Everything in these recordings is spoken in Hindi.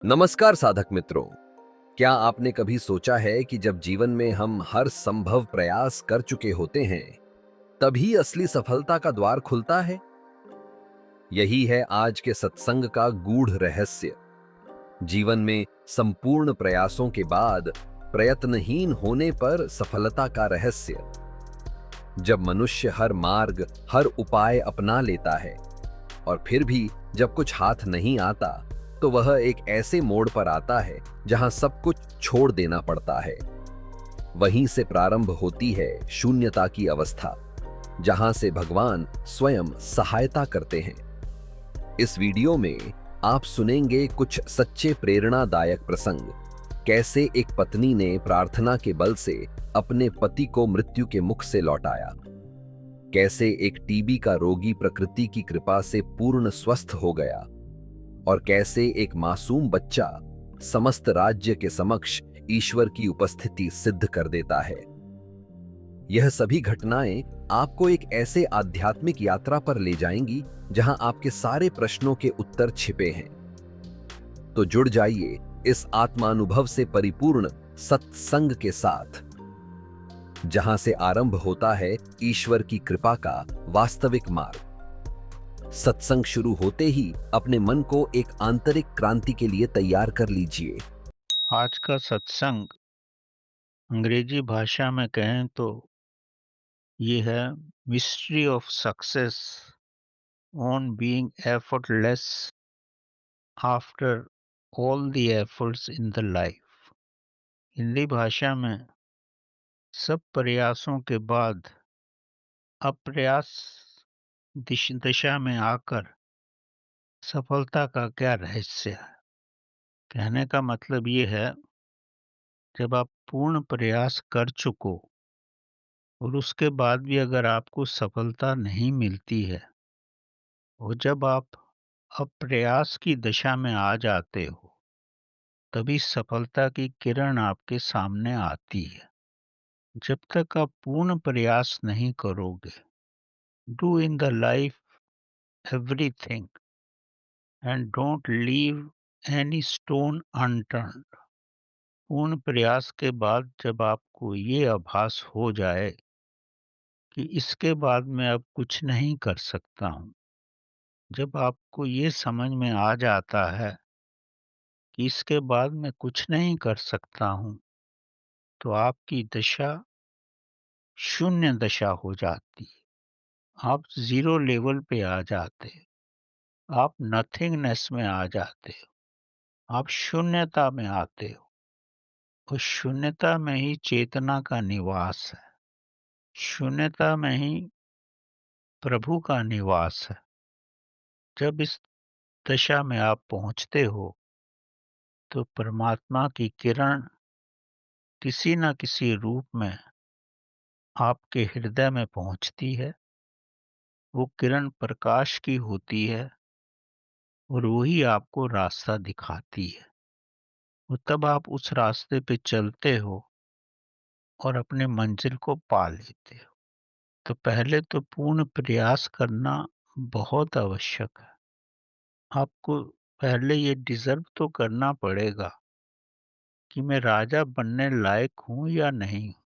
नमस्कार साधक मित्रों। क्या आपने कभी सोचा है कि जब जीवन में हम हर संभव प्रयास कर चुके होते हैं, तभी असली सफलता का द्वार खुलता है? यही है आज के सत्संग का गूढ़ रहस्य। जीवन में संपूर्ण प्रयासों के बाद प्रयत्नहीन होने पर सफलता का रहस्य। जब मनुष्य हर मार्ग, हर उपाय अपना लेता है और फिर भी जब कुछ हाथ नहीं आता, तो वह एक ऐसे मोड़ पर आता है जहां सब कुछ छोड़ देना पड़ता है। वहीं से प्रारंभ होती है शून्यता की अवस्था, जहां से भगवान स्वयं सहायता करते हैं। इस वीडियो में आप सुनेंगे कुछ सच्चे प्रेरणादायक प्रसंग। कैसे एक पत्नी ने प्रार्थना के बल से अपने पति को मृत्यु के मुख से लौटाया। कैसे एक टीबी का रोगी प्रकृति की कृपा से पूर्ण स्वस्थ हो गया और कैसे एक मासूम बच्चा समस्त राज्य के समक्ष ईश्वर की उपस्थिति सिद्ध कर देता है। यह सभी घटनाएं आपको एक ऐसे आध्यात्मिक यात्रा पर ले जाएंगी जहां आपके सारे प्रश्नों के उत्तर छिपे हैं। तो जुड़ जाइए इस आत्मानुभव से परिपूर्ण सत्संग के साथ, जहां से आरंभ होता है ईश्वर की कृपा का वास्तविक मार्ग। सत्संग शुरू होते ही अपने मन को एक आंतरिक क्रांति के लिए तैयार कर लीजिए। आज का सत्संग अंग्रेजी भाषा में कहें तो ये है mystery of success on being effortless after all the efforts in the life. Hindi भाषा में सब प्रयासों के बाद अप्रयास दिशा में आकर सफलता का क्या रहस्य है। कहने का मतलब ये है, जब आप पूर्ण प्रयास कर चुको और उसके बाद भी अगर आपको सफलता नहीं मिलती है, और जब आप अप्रयास की दशा में आ जाते हो, तभी सफलता की किरण आपके सामने आती है। जब तक आप पूर्ण प्रयास नहीं करोगे, do in the life everything and don't leave any stone unturned. पूर्ण प्रयास के बाद जब आपको ये आभास हो जाए कि इसके बाद मैं अब कुछ नहीं कर सकता हूँ, जब आपको ये समझ में आ जाता है कि इसके बाद मैं कुछ नहीं कर सकता हूँ, तो आपकी दशा शून्य दशा हो जाती है। आप ज़ीरो लेवल पे आ जाते हो। आप नथिंगनेस में आ जाते हो। आप शून्यता में आते हो। उस शून्यता में ही चेतना का निवास है। शून्यता में ही प्रभु का निवास है। जब इस दशा में आप पहुँचते हो, तो परमात्मा की किरण किसी न किसी रूप में आपके हृदय में पहुँचती है। वो किरण प्रकाश की होती है और वही आपको रास्ता दिखाती है। और तब आप उस रास्ते पे चलते हो और अपने मंजिल को पा लेते हो। तो पहले तो पूर्ण प्रयास करना बहुत आवश्यक है। आपको पहले ये डिज़र्व तो करना पड़ेगा कि मैं राजा बनने लायक हूँ या नहीं हूँ।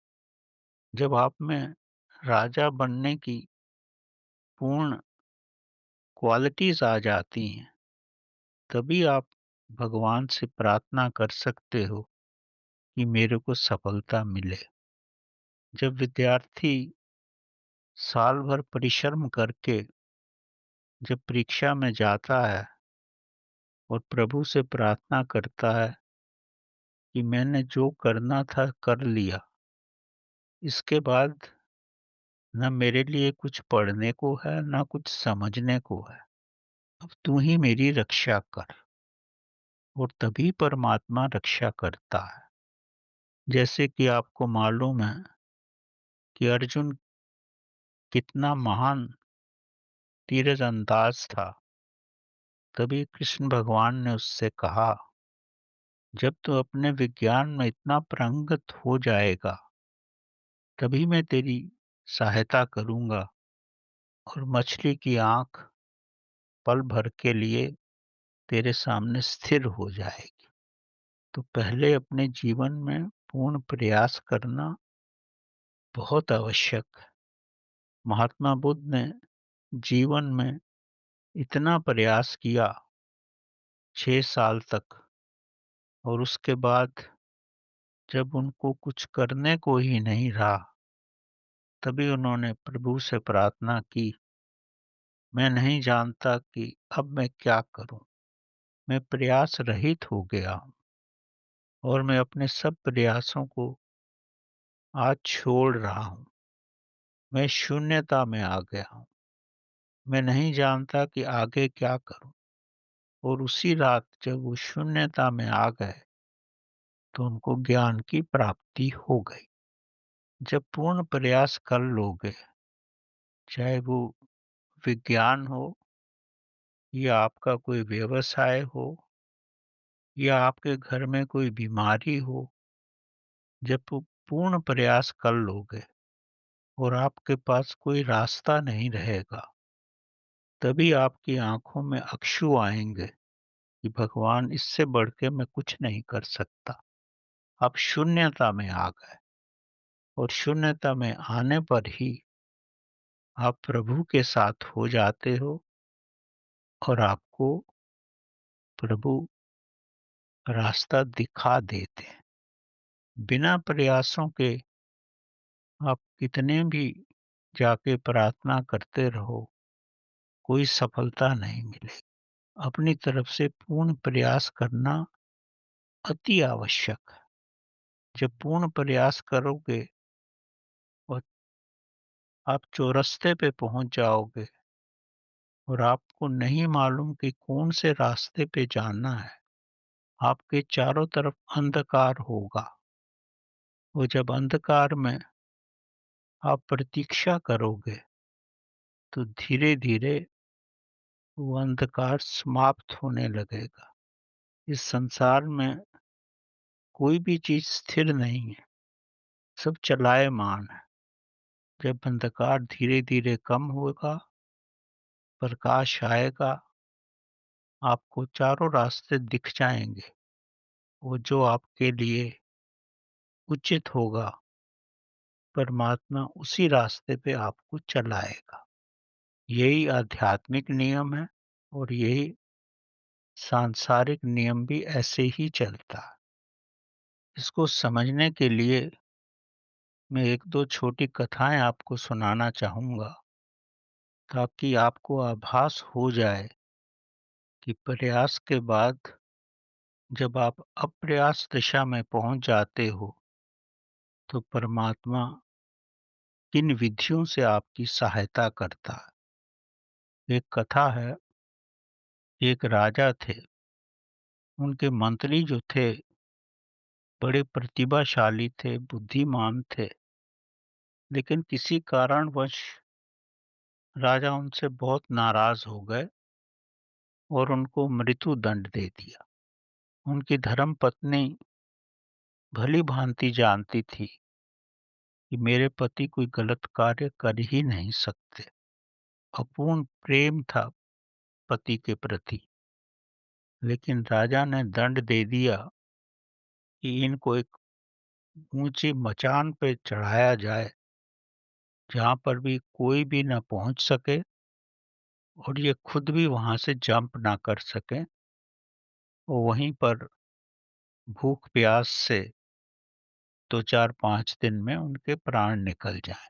जब आप में राजा बनने की पूर्ण क्वालिटीज़ आ जाती हैं, तभी आप भगवान से प्रार्थना कर सकते हो कि मेरे को सफलता मिले। जब विद्यार्थी साल भर परिश्रम करके जब परीक्षा में जाता है और प्रभु से प्रार्थना करता है कि मैंने जो करना था कर लिया, इसके बाद न मेरे लिए कुछ पढ़ने को है, न कुछ समझने को है। अब तू ही मेरी रक्षा कर। और तभी परमात्मा रक्षा करता है। जैसे कि आपको मालूम है कि अर्जुन कितना महान तीरंदाज था। तभी कृष्ण भगवान ने उससे कहा, जब तू अपने विज्ञान में इतना पारंगत हो जाएगा, तभी मैं तेरी सहायता करूंगा और मछली की आंख पल भर के लिए तेरे सामने स्थिर हो जाएगी। तो पहले अपने जीवन में पूर्ण प्रयास करना बहुत आवश्यक है। महात्मा बुद्ध ने जीवन में इतना प्रयास किया 6 साल तक, और उसके बाद जब उनको कुछ करने को ही नहीं रहा, तभी उन्होंने प्रभु से प्रार्थना की, मैं नहीं जानता कि अब मैं क्या करूं। मैं प्रयास रहित हो गया हूं और मैं अपने सब प्रयासों को आज छोड़ रहा हूं। मैं शून्यता में आ गया हूं। मैं नहीं जानता कि आगे क्या करूं। और उसी रात जब वो शून्यता में आ गए, तो उनको ज्ञान की प्राप्ति हो गई। जब पूर्ण प्रयास कर लोगे, चाहे वो विज्ञान हो या आपका कोई व्यवसाय हो या आपके घर में कोई बीमारी हो, जब वो पूर्ण प्रयास कर लोगे और आपके पास कोई रास्ता नहीं रहेगा, तभी आपकी आंखों में अश्रु आएंगे कि भगवान, इससे बढ़ के मैं कुछ नहीं कर सकता। आप शून्यता में आ गए, और शून्यता में आने पर ही आप प्रभु के साथ हो जाते हो, और आपको प्रभु रास्ता दिखा देते हैं। बिना प्रयासों के आप कितने भी जाके प्रार्थना करते रहो, कोई सफलता नहीं मिलेगी। अपनी तरफ से पूर्ण प्रयास करना अति आवश्यक है। जब पूर्ण प्रयास करोगे और आप चौरस्ते पे पहुंच जाओगे और आपको नहीं मालूम कि कौन से रास्ते पे जाना है, आपके चारों तरफ अंधकार होगा। वो जब अंधकार में आप प्रतीक्षा करोगे, तो धीरे धीरे वो अंधकार समाप्त होने लगेगा। इस संसार में कोई भी चीज स्थिर नहीं है, सब चलायमान है। जब अंधकार धीरे धीरे कम होगा, प्रकाश आएगा, आपको चारों रास्ते दिख जाएंगे। वो जो आपके लिए उचित होगा, परमात्मा उसी रास्ते पे आपको चलाएगा। यही आध्यात्मिक नियम है, और यही सांसारिक नियम भी ऐसे ही चलता है। इसको समझने के लिए मैं एक दो छोटी कथाएं आपको सुनाना चाहूंगा, ताकि आपको आभास हो जाए कि प्रयास के बाद जब आप अप्रयास दिशा में पहुंच जाते हो, तो परमात्मा किन विधियों से आपकी सहायता करता है। एक कथा है, एक राजा थे। उनके मंत्री जो थे, बड़े प्रतिभाशाली थे, बुद्धिमान थे, लेकिन किसी कारणवश राजा उनसे बहुत नाराज हो गए और उनको मृत्यु दंड दे दिया। उनकी धर्म पत्नी भली भांति जानती थी कि मेरे पति कोई गलत कार्य कर ही नहीं सकते। अपूर्ण प्रेम था पति के प्रति, लेकिन राजा ने दंड दे दिया कि इनको एक ऊंची मचान पे चढ़ाया जाए, जहां पर भी कोई भी न पहुंच सके और ये खुद भी वहां से जंप ना कर सके, और वहीं पर भूख प्यास से 2 4 5 दिन में उनके प्राण निकल जाएं।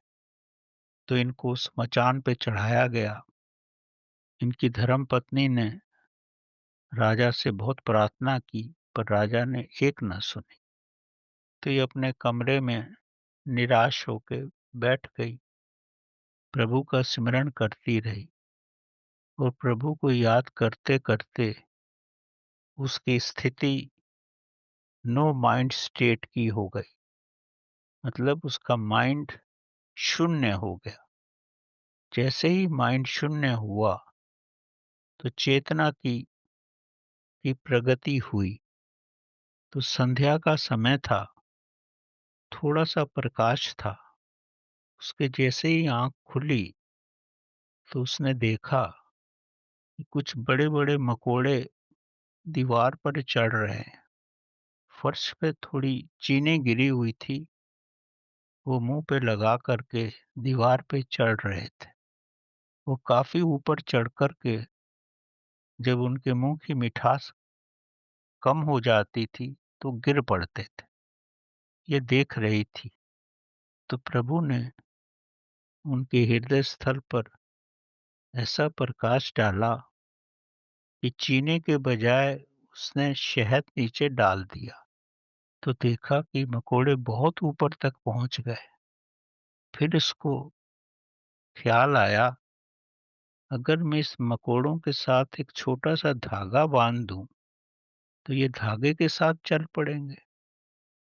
तो इनको उस मचान पे चढ़ाया गया। इनकी धर्म पत्नी ने राजा से बहुत प्रार्थना की, पर राजा ने एक न सुनी। तो ये अपने कमरे में निराश होकर बैठ गई, प्रभु का स्मरण करती रही, और प्रभु को याद करते करते उसकी स्थिति नो माइंड स्टेट की हो गई। मतलब उसका माइंड शून्य हो गया। जैसे ही माइंड शून्य हुआ, तो चेतना की प्रगति हुई। तो संध्या का समय था, थोड़ा सा प्रकाश था। उसके जैसे ही आंख खुली, तो उसने देखा कि कुछ बड़े बड़े मकोड़े दीवार पर चढ़ रहे हैं, फर्श पे थोड़ी चीनी गिरी हुई थी, वो मुँह पे लगा कर के दीवार पे चढ़ रहे थे। वो काफ़ी ऊपर चढ़ कर के जब उनके मुँह की मिठास कम हो जाती थी, तो गिर पड़ते थे। ये देख रही थी, तो प्रभु ने उनके हृदय स्थल पर ऐसा प्रकाश डाला कि चीनी के बजाय उसने शहद नीचे डाल दिया। तो देखा कि मकोड़े बहुत ऊपर तक पहुँच गए। फिर इसको ख़्याल आया, अगर मैं इस मकोड़ों के साथ एक छोटा-सा धागा बाँध दूँ, तो ये धागे के साथ चल पड़ेंगे।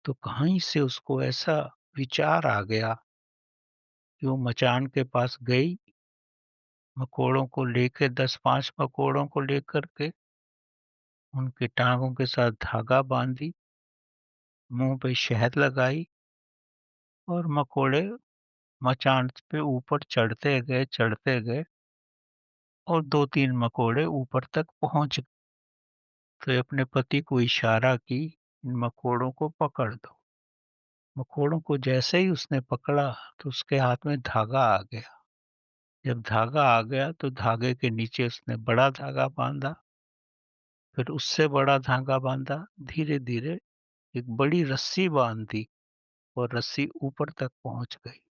तो कहीं से उसको ऐसा विचार आ गया कि वो मचान के पास गई, मकोड़ों को लेके 10-5 मकोड़ों को लेकर के उनकी टाँगों के साथ धागा बाँधी, मुँह पे शहद लगाई और मकोड़े मचान पे ऊपर चढ़ते गए और 2-3 मकोड़े ऊपर तक पहुँच गए। तो अपने पति को इशारा की, इन मकोड़ों को पकड़ दो। मकोड़ों को जैसे ही उसने पकड़ा, तो उसके हाथ में धागा आ गया। जब धागा आ गया, तो धागे के नीचे उसने बड़ा धागा बाँधा, फिर उससे बड़ा धागा बाँधा, धीरे-धीरे एक बड़ी रस्सी बाँध दी और रस्सी ऊपर तक पहुँच गई।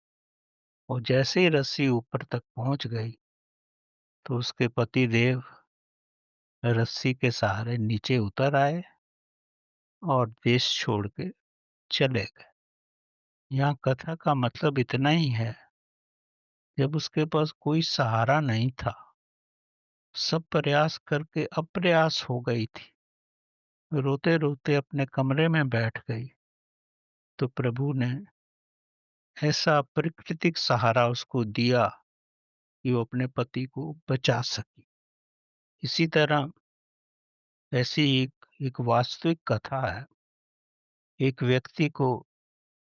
और जैसे ही रस्सी ऊपर तक पहुँच गई, तो उसके पति देव रस्सी के सहारे नीचे उतर आए और देश छोड़ के चले गए। यहाँ कथा का मतलब इतना ही है, जब उसके पास कोई सहारा नहीं था, सब प्रयास करके अप्रयास हो गई थी, रोते-रोते अपने कमरे में बैठ गई, तो प्रभु ने ऐसा प्राकृतिक सहारा उसको दिया कि वो अपने पति को बचा सकी। इसी तरह ऐसी एक वास्तविक कथा है। एक व्यक्ति को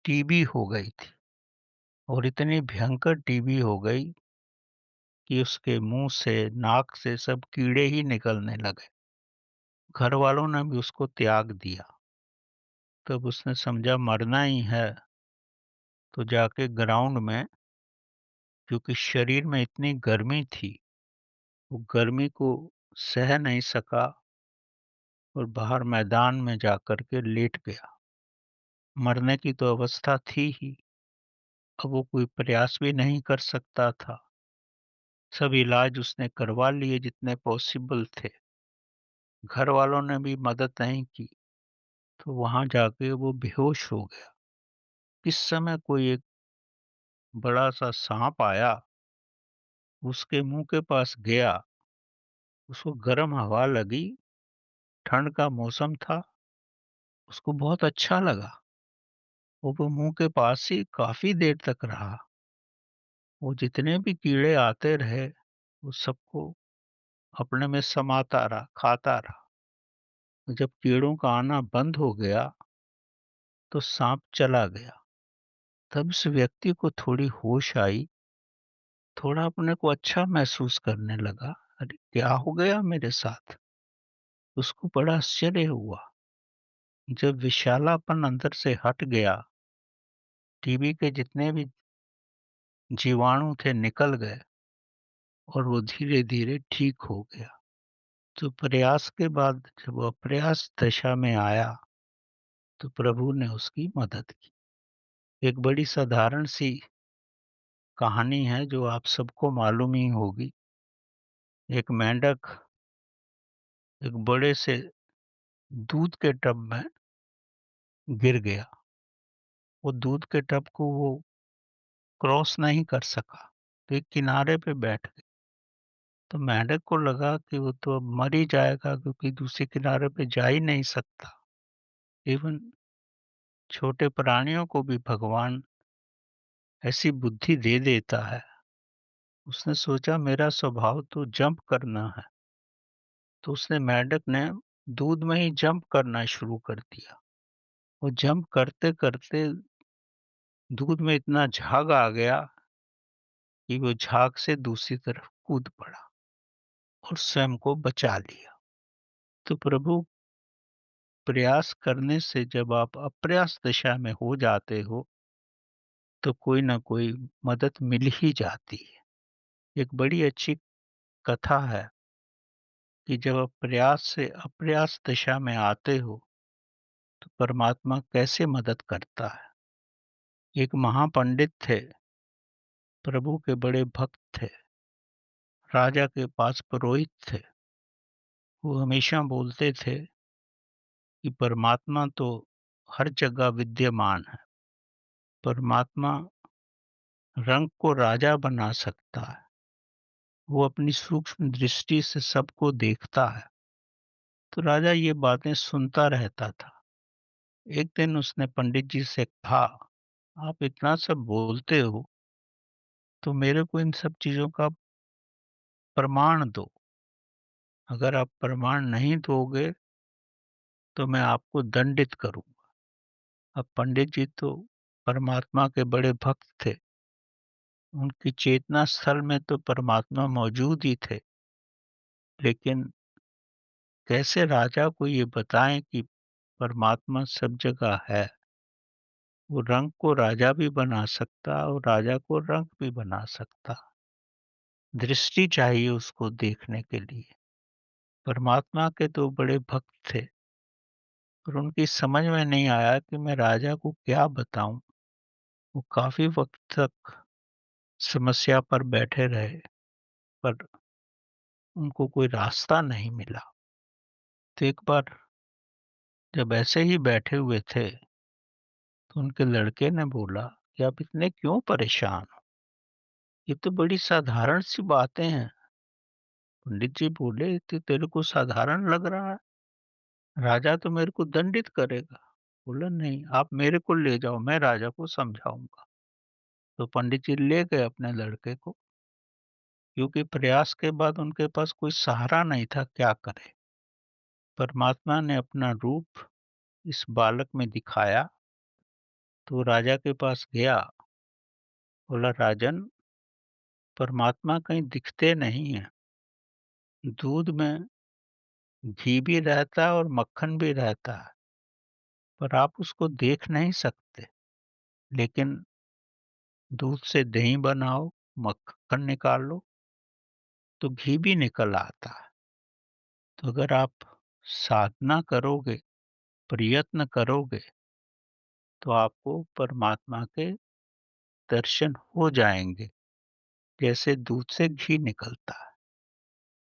टीबी हो गई थी और इतनी भयंकर टीबी हो गई कि उसके मुँह से, नाक से सब कीड़े ही निकलने लगे। घर वालों ने भी उसको त्याग दिया। तब उसने समझा मरना ही है, तो जाके ग्राउंड में, क्योंकि शरीर में इतनी गर्मी थी, वो गर्मी को सह नहीं सका और बाहर मैदान में जाकर के लेट गया। मरने की तो अवस्था थी ही, अब वो कोई प्रयास भी नहीं कर सकता था। सब इलाज उसने करवा लिए जितने पॉसिबल थे। घर वालों ने भी मदद नहीं की, तो वहाँ जाके वो बेहोश हो गया। इस समय कोई एक बड़ा-सा साँप आया, उसके मुँह के पास गया, उसको गर्म हवा लगी, ठंड का मौसम था, उसको बहुत अच्छा लगा। वो मुँह के पास ही काफ़ी देर तक रहा। वो जितने भी कीड़े आते रहे, वो सबको अपने में समाता रहा, खाता रहा। जब कीड़ों का आना बंद हो गया, तो साँप चला गया। तब उस व्यक्ति को थोड़ी होश आई, थोड़ा अपने को अच्छा महसूस करने लगा। अरे! क्या हो गया मेरे साथ? उसको बड़ा आश्चर्य हुआ। जब विषैलापन अंदर से हट गया, टीबी के जितने भी जीवाणु थे निकल गए और वो धीरे-धीरे ठीक हो गया। तो प्रयास के बाद जब वो अप्रयास दशा में आया, तो प्रभु ने उसकी मदद की। एक बड़ी साधारण सी कहानी है जो आप सबको मालूम ही होगी। एक मेंढक एक बड़े से दूध के टब में गिर गया। वो दूध के टब को वो क्रॉस नहीं कर सका, तो एक किनारे पे बैठ गया। तो मेंढक को लगा कि वो तो अब मर ही जाएगा, क्योंकि दूसरे किनारे पे जा ही नहीं सकता। इवन छोटे प्राणियों को भी भगवान ऐसी बुद्धि दे देता है। उसने सोचा मेरा स्वभाव तो जंप करना है, तो उसने मेंढक ने दूध में ही जंप करना शुरू कर दिया। वो जंप करते-करते दूध में इतना झाग आ गया कि वो झाग से दूसरी तरफ कूद पड़ा और स्वयं को बचा लिया। तो प्रभु प्रयास करने से जब आप अप्रयास दशा में हो जाते हो, तो कोई ना कोई मदद मिल ही जाती है। एक बड़ी अच्छी कथा है कि जब आप प्रयास से अप्रयास दशा में आते हो, तो परमात्मा कैसे मदद करता है। एक महापंडित थे, प्रभु के बड़े भक्त थे, राजा के पास पुरोहित थे। वो हमेशा बोलते थे कि परमात्मा तो हर जगह विद्यमान है। परमात्मा रंग को राजा बना सकता है। वो अपनी सूक्ष्म दृष्टि से सबको देखता है। तो राजा ये बातें सुनता रहता था। एक दिन उसने पंडित जी से कहा, आप इतना सब बोलते हो, तो मेरे को इन सब चीजों का प्रमाण दो। अगर आप प्रमाण नहीं दोगे, तो मैं आपको दंडित करूंगा। अब पंडित जी तो परमात्मा के बड़े भक्त थे। उनकी चेतना स्थल में तो परमात्मा मौजूद ही थे, लेकिन कैसे राजा को ये बताएं कि परमात्मा सब जगह है। वो रंग को राजा भी बना सकता और राजा को रंग भी बना सकता। दृष्टि चाहिए उसको देखने के लिए। परमात्मा के तो बड़े भक्त थे, पर उनकी समझ में नहीं आया कि मैं राजा को क्या बताऊं। वो काफी वक्त तक समस्या पर बैठे रहे, पर उनको कोई रास्ता नहीं मिला। तो एक बार जब ऐसे ही बैठे हुए थे, तो उनके लड़के ने बोला कि आप इतने क्यों परेशान हो? ये तो बड़ी साधारण सी बातें हैं। पंडित जी बोले, "तो तेरे को साधारण लग रहा है? राजा तो मेरे को दंडित करेगा।" बोला, "नहीं, आप मेरे को ले जाओ, मैं राजा को समझाऊँगा।" तो पंडित जी ले गए अपने लड़के को, क्योंकि प्रयास के बाद उनके पास कोई सहारा नहीं था, क्या करें? परमात्मा ने अपना रूप इस बालक में दिखाया, तो राजा के पास गया, बोला, "राजन, परमात्मा कहीं दिखते नहीं हैं। दूध में घी भी रहता है और मक्खन भी रहता है, पर आप उसको देख नहीं सकते। लेकिन दूध से दही बनाओ, मक्खन निकाल लो, तो घी भी निकल आता है। तो अगर आप साधना करोगे, प्रयत्न करोगे, तो आपको परमात्मा के दर्शन हो जाएँगे, जैसे दूध से घी निकलता है।"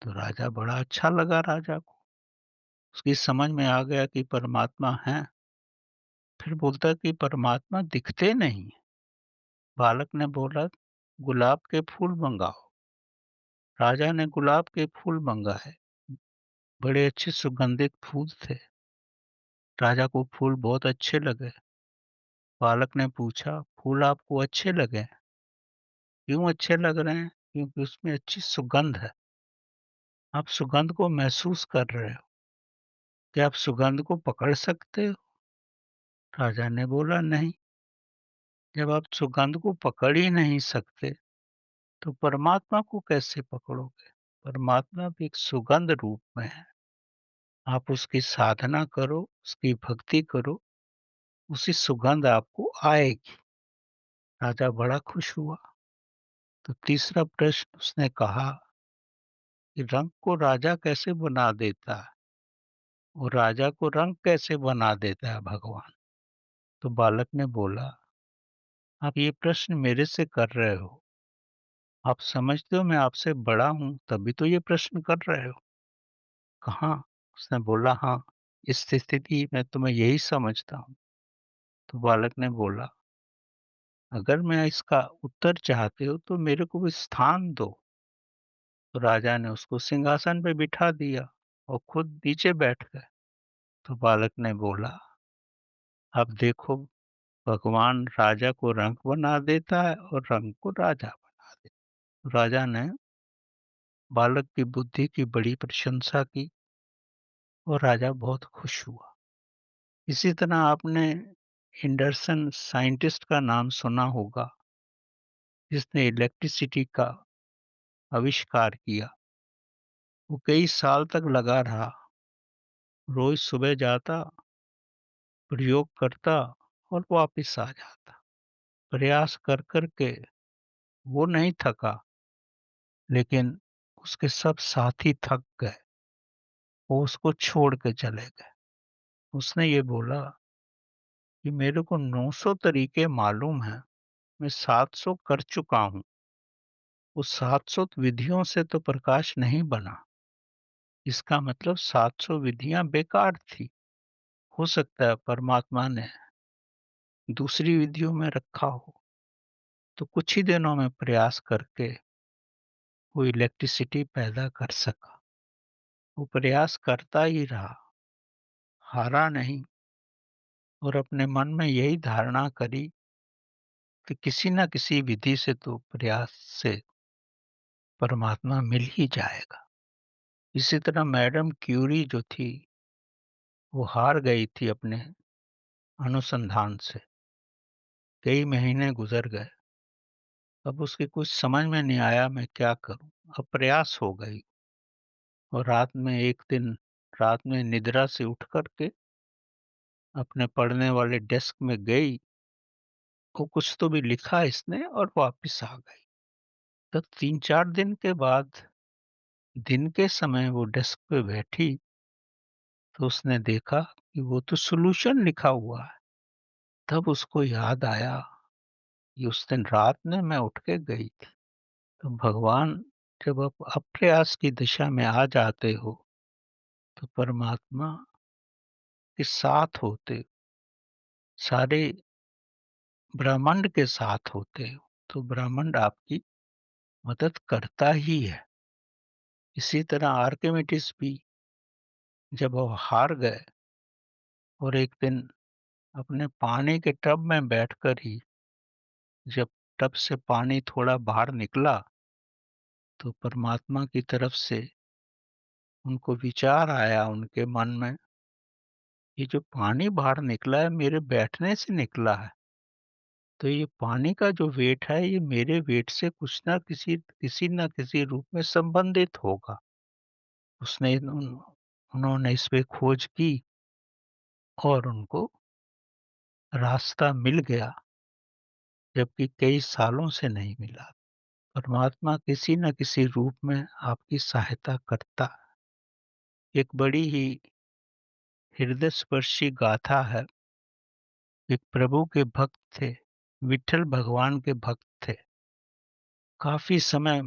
तो राजा बड़ा अच्छा लगा राजा को। उसकी समझ में आ गया कि परमात्मा हैं। फिर बोलता कि परमात्मा दिखते नहीं हैं। बालक ने बोला, "गुलाब के फूल मंगाओ।" राजा ने गुलाब के फूल मंगाए। बड़े अच्छे सुगंधित फूल थे। राजा को फूल बहुत अच्छे लगे। बालक ने पूछा, "फूल आपको अच्छे लगे? क्यों अच्छे लग रहे हैं?" "क्योंकि उसमें अच्छी सुगंध है। आप सुगंध को महसूस कर रहे हो। क्या आप सुगंध को पकड़ सकते हो?" राजा ने बोला, "नहीं।" "जब आप सुगंध को पकड़ ही नहीं सकते, तो परमात्मा को कैसे पकड़ोगे?" "परमात्मा भी एक सुगंध रूप में है। आप उसकी साधना करो, उसकी भक्ति करो, उसी सुगंध आपको आएगी।" राजा बड़ा खुश हुआ। तो तीसरा प्रश्न उसने कहा कि रंग को राजा कैसे बना देता है और राजा को रंग कैसे बना देता है भगवान? तो बालक ने बोला, "आप ये प्रश्न मेरे से कर रहे हो। आप समझते हो मैं आपसे बड़ा हूँ, तभी तो ये प्रश्न कर रहे हो।" "कहाँ?" उसने बोला, "हाँ, इस स्थिति में तो मैं यही समझता हूँ।" तो बालक ने बोला, "अगर मैं इसका उत्तर चाहते हो तो मेरे को भी स्थान दो।" तो राजा ने उसको सिंहासन पे बिठा दिया और खुद नीचे बैठ गए। तो बालक ने बोला, "अब देखो, भगवान राजा को रंक बना देता है और रंक को राजा बना देता है।" राजा ने बालक की बुद्धि की बड़ी प्रशंसा की और राजा बहुत खुश हुआ। इसी तरह आपने एंडरसन साइंटिस्ट का नाम सुना होगा, जिसने इलेक्ट्रिसिटी का आविष्कार किया। वो कई साल तक लगा रहा। रोज सुबह जाता, प्रयोग करता और वापिस आ जाता। प्रयास कर कर के वो नहीं थका, लेकिन उसके सब साथी थक गए, वो उसको छोड़ के चले गए। उसने ये बोला कि मेरे को 900 तरीके मालूम हैं, मैं 700 कर चुका हूँ। उस 700 विधियों से तो प्रकाश नहीं बना। इसका मतलब 700 विधियाँ बेकार थी। हो सकता है परमात्मा ने दूसरी विधियों में रखा हो। तो कुछ ही दिनों में प्रयास करके वो इलेक्ट्रिसिटी पैदा कर सका। वो प्रयास करता ही रहा, हारा नहीं, और अपने मन में यही धारणा करी कि किसी न किसी विधि से तो प्रयास से परमात्मा मिल ही जाएगा। इसी तरह मैडम क्यूरी जो थी, वो हार गई थी अपने अनुसंधान से। कई महीने गुजर गए। अब उसके कुछ समझ में नहीं आया मैं क्या करूं। अब प्रयास हो गई, और रात में एक दिन रात में निद्रा से उठ करके अपने पढ़ने वाले डेस्क में गई, वो कुछ तो भी लिखा इसने और वापस आ गई। तो 3-4 दिन के बाद दिन के समय वो डेस्क पे बैठी, तो उसने देखा कि वो तो सॉल्यूशन लिखा हुआ है। तब उसको याद आया कि उस दिन रात में मैं उठ के गई थी। तो भगवान जब आप अप्रयास की दिशा में आ जाते हो, तो परमात्मा के साथ होते, सारे ब्रह्मांड के साथ होते हो, तो ब्रह्मांड आपकी मदद करता ही है। इसी तरह आर्किमिडीज भी जब वो हार गए और एक दिन अपने पानी के टब में बैठकर ही जब टब से पानी थोड़ा बाहर निकला, तो परमात्मा की तरफ से उनको विचार आया उनके मन में, ये जो पानी बाहर निकला है मेरे बैठने से निकला है। तो ये पानी का जो वेट है ये मेरे वेट से कुछ ना किसी न किसी रूप में संबंधित होगा। उसने उन्होंने इस पे खोज की और उनको रास्ता मिल गया, जबकि कई सालों से नहीं मिला। परमात्मा किसी न किसी रूप में आपकी सहायता करता है। एक बड़ी ही हृदय स्पर्शी गाथा है। एक प्रभु के भक्त थे, विठल भगवान के भक्त थे। काफी समय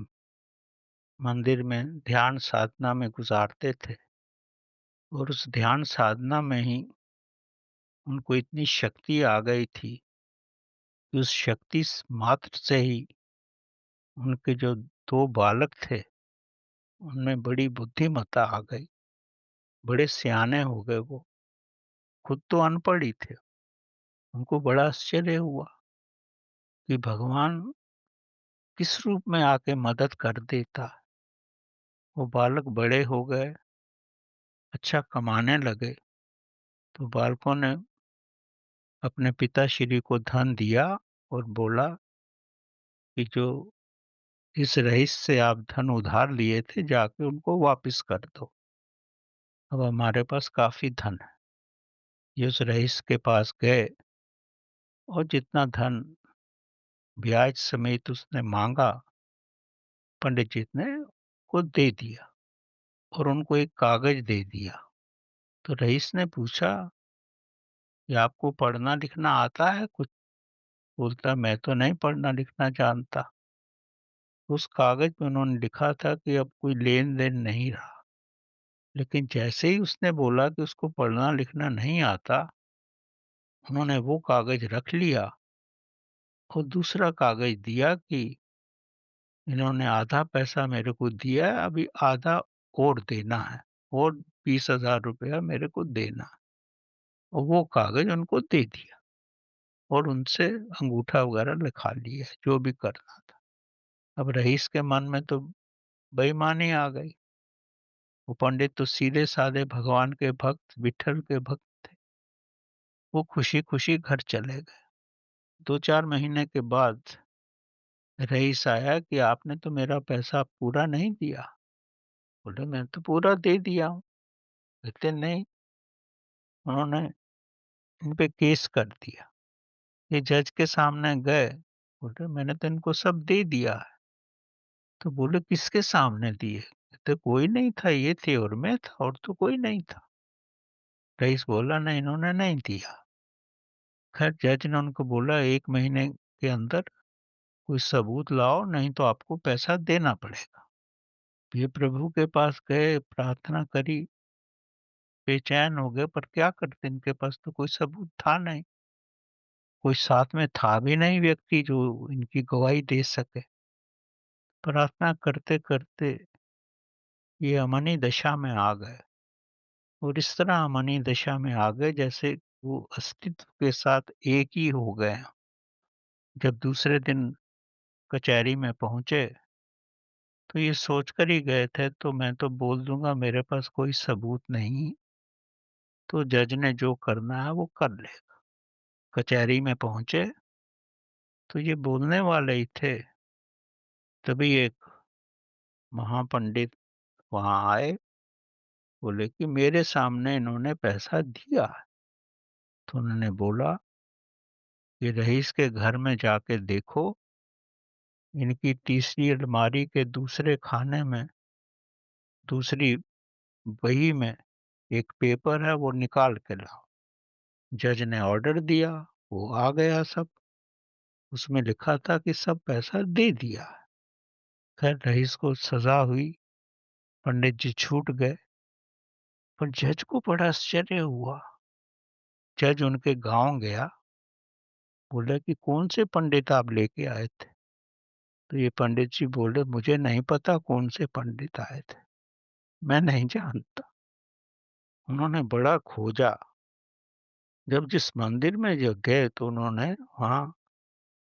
मंदिर में ध्यान साधना में गुजारते थे, और उस ध्यान साधना में ही उनको इतनी शक्ति आ गई थी कि उस शक्ति मात्र से ही उनके जो 2 बालक थे, उनमें बड़ी बुद्धिमत्ता आ गई, बड़े सयाने हो गए वो। खुद तो अनपढ़ ही थे। उनको बड़ा आश्चर्य हुआ कि भगवान किस रूप में आके मदद कर देता। वो बालक बड़े हो गए, अच्छा कमाने लगे, तो बालकों ने अपने पिताश्री को धन दिया और बोला कि जो इस रईस से आप धन उधार लिए थे, जाके उनको वापिस कर दो। अब हमारे पास काफ़ी धन है। ये उस रईस के पास गए और जितना धन ब्याज समेत उसने माँगा, पंडित जी ने वो दे दिया और उनको एक कागज़ दे दिया। तो रईस ने पूछा कि आपको पढ़ना लिखना आता है कुछ? बोलता मैं तो नहीं पढ़ना लिखना जानता। उस कागज़ पे उन्होंने लिखा था कि अब कोई लेन-देन नहीं रहा। लेकिन जैसे ही उसने बोला कि उसको पढ़ना लिखना नहीं आता, उन्होंने वो कागज़ रख लिया और दूसरा कागज़ दिया कि इन्होंने आधा पैसा मेरे को दिया है, अभी आधा और देना है, और 20,000 रुपया मेरे को देना है। और वो कागज़ उनको दे दिया और उनसे अंगूठा वग़ैरह लिखा लिया, जो भी करना था। अब रईस के मन में तो बेईमानी आ गई। वो पंडित तो सीधे-साधे भगवान के भक्त, विठ्ठल के भक्त थे। वो खुशी-खुशी घर चले गए। 2-4 महीने के बाद रईस आया कि आपने तो मेरा पैसा पूरा नहीं दिया। बोले मैं तो पूरा दे दिया हूँ। कहते नहीं, उन्होंने इन पे केस कर दिया। ये जज के सामने गए, बोले मैंने तो इनको सब दे दिया है। तो बोले किसके सामने दिए? कहते कोई नहीं था, ये थे और मैं था, और तो कोई नहीं था। रईस बोला नहीं, इन्होंने नहीं दिया। खैर जज ने उनको बोला 1 महीने के अंदर कोई सबूत लाओ, नहीं तो आपको पैसा देना पड़ेगा। ये प्रभु के पास गए, प्रार्थना करी, बेचैन हो गए, पर क्या करते, इनके पास तो कोई सबूत था नहीं। कोई साथ में था भी नहीं व्यक्ति जो इनकी गवाही दे सके। प्रार्थना करते-करते ये अमनी दशा में आ गए, और इस तरह अमनी दशा में आ गए जैसे वो अस्तित्व के साथ एक ही हो गए। जब दूसरे दिन कचहरी में पहुँचे, तो ये सोचकर ही गए थे तो मैं तो बोल दूँगा मेरे पास कोई सबूत नहीं, तो जज ने जो करना है वो कर लेगा। कचहरी में पहुँचे, तो ये बोलने वाले ही थे, तभी एक महापंडित वहाँ आए, बोले कि मेरे सामने इन्होंने पैसा दिया है। तो उन्होंने बोला कि रईस के घर में जाके देखो, इनकी तीसरी अलमारी के दूसरे खाने में, दूसरी बही में एक पेपर है, वो निकाल के लाओ। जज ने ऑर्डर दिया, वो आ गया सब। उसमें लिखा था कि सब पैसा दे दिया है। खैर रईस को सज़ा हुई, पंडित जी छूट गए, पर जज को बड़ा आश्चर्य हुआ। जज उनके गाँव गया, बोला कि कौन से पंडित आप लेके आए थे? तो ये पंडित जी बोले मुझे नहीं पता कौन से पंडित आए थे, मैं नहीं जानता। उन्होंने बड़ा खोजा, जब जिस मंदिर में जो गए तो उन्होंने वहाँ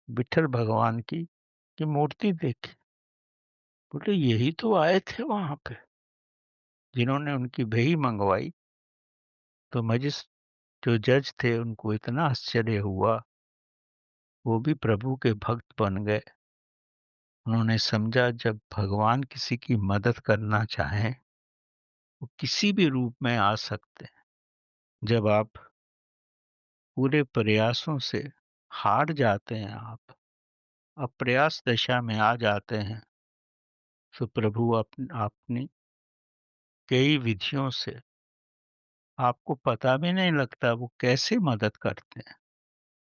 विठ्ठल भगवान की मूर्ति देखी। बोले यही तो आए थे वहाँ पे, जिन्होंने उनकी बही मंगवाई। तो जो जज थे उनको इतना आश्चर्य हुआ, वो भी प्रभु के भक्त बन गए। उन्होंने समझा जब भगवान किसी की मदद करना चाहें, वो किसी भी रूप में आ सकते हैं। जब आप पूरे प्रयासों से हार जाते हैं, आप अप्रयास दशा में आ जाते हैं, तो प्रभु अपनी कई विधियों से आपको पता भी नहीं लगता वो कैसे मदद करते हैं।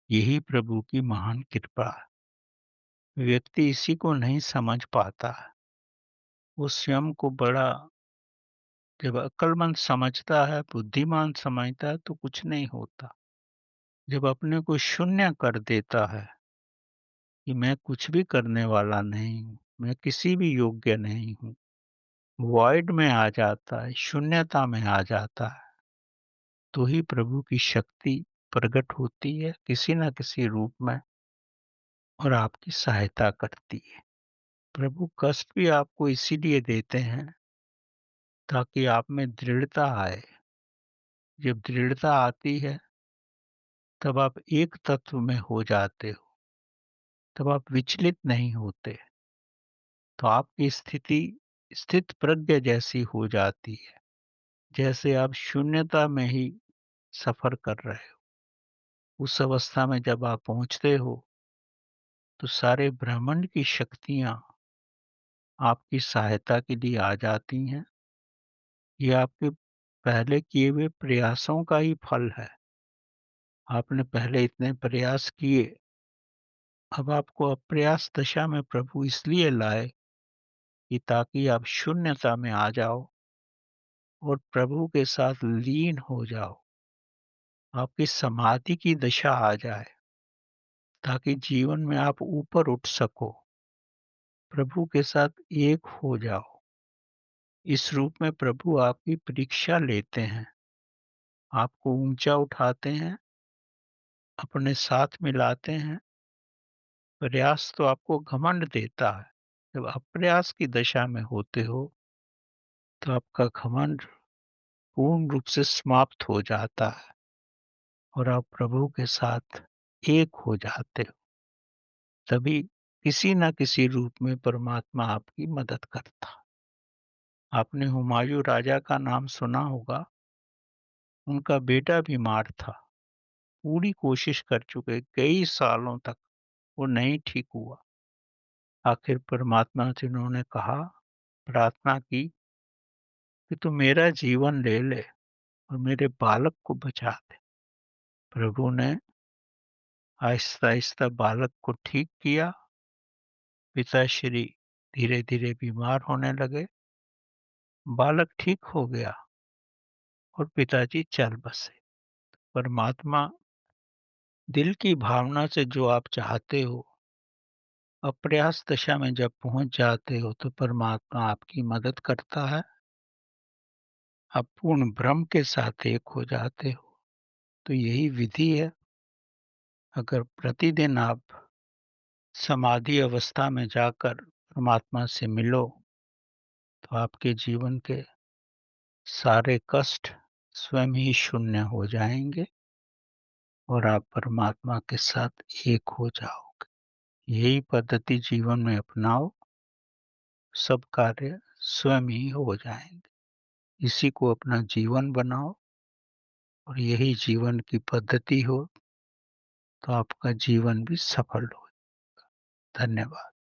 यही प्रभु की महान कृपा है। व्यक्ति इसी को नहीं समझ पाता है। वो स्वयं को बड़ा, जब अक्लमंद समझता है, बुद्धिमान समझता है, तो कुछ नहीं होता। जब अपने को शून्य कर देता है कि मैं कुछ भी करने वाला नहीं हूँ, मैं किसी भी योग्य नहीं हूँ, वॉइड में आ जाता है, शून्यता में आ जाता है, तो ही प्रभु की शक्ति प्रकट होती है किसी न किसी रूप में, और आपकी सहायता करती है। प्रभु कष्ट भी आपको इसीलिए देते हैं ताकि आप में दृढ़ता आए। जब दृढ़ता आती है, तब आप एक तत्व में हो जाते हो, तब आप विचलित नहीं होते, तो आपकी स्थिति स्थित प्रज्ञ जैसी हो जाती है, जैसे आप शून्यता में ही सफर कर रहे हो। उस अवस्था में जब आप पहुंचते हो, तो सारे ब्रह्मांड की शक्तियां आपकी सहायता के लिए आ जाती हैं। ये आपके पहले किए हुए प्रयासों का ही फल है। आपने पहले इतने प्रयास किए, अब आपको अप्रयास दशा में प्रभु इसलिए लाए कि ताकि आप शून्यता में आ जाओ और प्रभु के साथ लीन हो जाओ। आपकी समाधि की दशा आ जाए, ताकि जीवन में आप ऊपर उठ सको, प्रभु के साथ एक हो जाओ। इस रूप में प्रभु आपकी परीक्षा लेते हैं, आपको ऊंचा उठाते हैं, अपने साथ मिलाते हैं। प्रयास तो आपको घमंड देता है। जब अप्रयास की दशा में होते हो, तो आपका घमंड पूर्ण रूप से समाप्त हो जाता है, और आप प्रभु के साथ एक हो जाते हो। तभी किसी न किसी रूप में परमात्मा आपकी मदद करता है। आपने हुमायूं राजा का नाम सुना होगा, उनका बेटा बीमार था। पूरी कोशिश कर चुके, कई सालों तक वो नहीं ठीक हुआ। आखिर परमात्मा से उन्होंने कहा, प्रार्थना की कि तू मेरा जीवन ले ले और मेरे बालक को बचा दे। प्रभु ने आहिस्ता-आहिस्ता बालक को ठीक किया। पिताश्री धीरे-धीरे बीमार होने लगे। बालक ठीक हो गया और पिताजी चल बसे। परमात्मा दिल की भावना से जो आप चाहते हो, अप्रयास दशा में जब पहुँच जाते हो तो परमात्मा आपकी मदद करता है। आप पूर्ण ब्रह्म के साथ एक हो जाते हो। तो यही विधि है। अगर प्रतिदिन आप समाधि अवस्था में जाकर परमात्मा से मिलो, तो आपके जीवन के सारे कष्ट स्वयं ही शून्य हो जाएँगे और आप परमात्मा के साथ एक हो जाओगे। यही पद्धति जीवन में अपनाओ, सब कार्य स्वयं ही हो जाएँगे। इसी को अपना जीवन बनाओ और यही जीवन की पद्धति हो, तो आपका जीवन भी सफल हो। धन्यवाद।